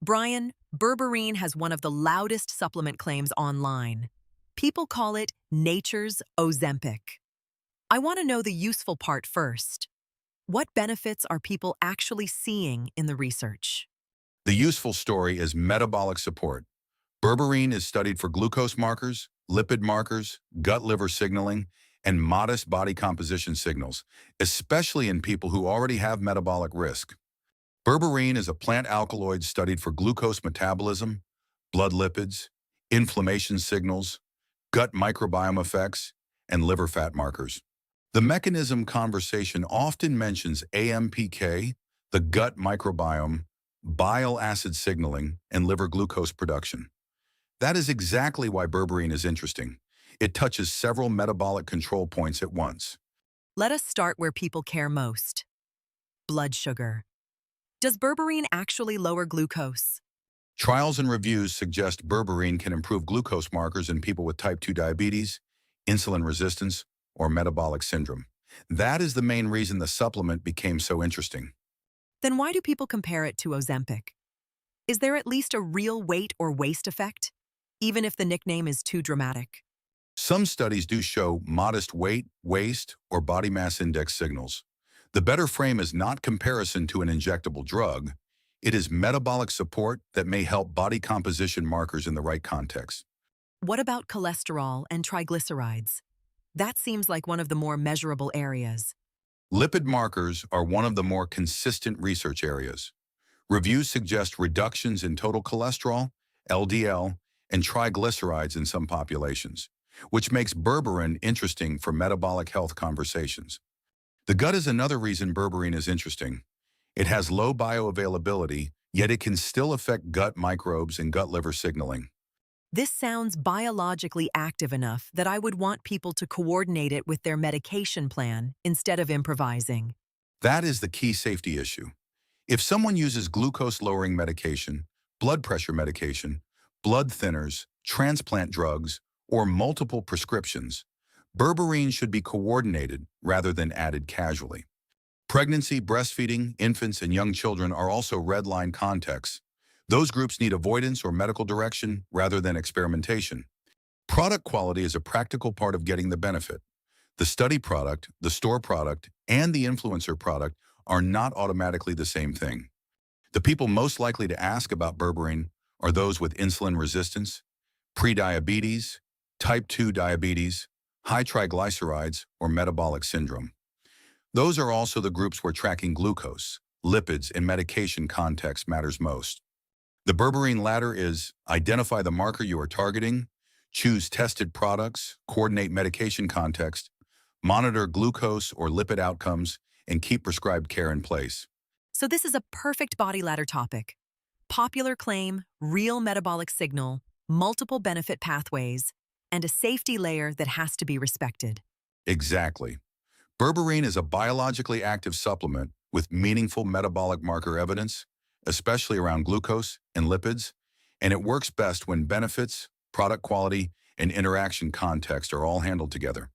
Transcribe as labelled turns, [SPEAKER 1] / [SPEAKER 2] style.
[SPEAKER 1] Brian, Berberine has one of the loudest supplement claims online. People call it nature's Ozempic. I want to know the useful part first. What benefits are people actually seeing in the research?
[SPEAKER 2] The useful story is metabolic support. Berberine is studied for glucose markers, lipid markers, gut-liver signaling, and modest body composition signals, especially in people who already have metabolic risk. Berberine is a plant alkaloid studied for glucose metabolism, blood lipids, inflammation signals, gut microbiome effects, and liver fat markers. The mechanism conversation often mentions AMPK, the gut microbiome, bile acid signaling, and liver glucose production. That is exactly why berberine is interesting. It touches several metabolic control points at once.
[SPEAKER 1] Let us start where people care most. Blood sugar. Does berberine actually lower glucose?
[SPEAKER 2] Trials and reviews suggest berberine can improve glucose markers in people with type 2 diabetes, insulin resistance, or metabolic syndrome. That is the main reason the supplement became so interesting.
[SPEAKER 1] Then why do people compare it to Ozempic? Is there at least a real weight or waist effect, even if the nickname is too dramatic?
[SPEAKER 2] Some studies do show modest weight, waist, or body mass index signals. The better frame is not comparison to an injectable drug. It is metabolic support that may help body composition markers in the right context.
[SPEAKER 1] What about cholesterol and triglycerides? That seems like one of the more measurable areas.
[SPEAKER 2] Lipid markers are one of the more consistent research areas. Reviews suggest reductions in total cholesterol, LDL, and triglycerides in some populations, which makes berberine interesting for metabolic health conversations. The gut is another reason berberine is interesting. It has low bioavailability, yet it can still affect gut microbes and gut-liver signaling.
[SPEAKER 1] This sounds biologically active enough that I would want people to coordinate it with their medication plan instead of improvising.
[SPEAKER 2] That is the key safety issue. If someone uses glucose-lowering medication, blood pressure medication, blood thinners, transplant drugs, or multiple prescriptions, berberine should be coordinated rather than added casually. Pregnancy, breastfeeding, infants, and young children are also red line contexts. Those groups need avoidance or medical direction rather than experimentation. Product quality is a practical part of getting the benefit. The study product, the store product, and the influencer product are not automatically the same thing. The people most likely to ask about berberine are those with insulin resistance, prediabetes, type 2 diabetes, high triglycerides, or metabolic syndrome. Those are also the groups where tracking glucose, lipids, and medication context matters most. The berberine ladder is identify the marker you are targeting, choose tested products, coordinate medication context, monitor glucose or lipid outcomes, and keep prescribed care in place.
[SPEAKER 1] So this is a perfect body ladder topic. Popular claim, real metabolic signal, multiple benefit pathways, and a safety layer that has to be respected.
[SPEAKER 2] Exactly. Berberine is a biologically active supplement with meaningful metabolic marker evidence, especially around glucose and lipids, and it works best when benefits, product quality, and interaction context are all handled together.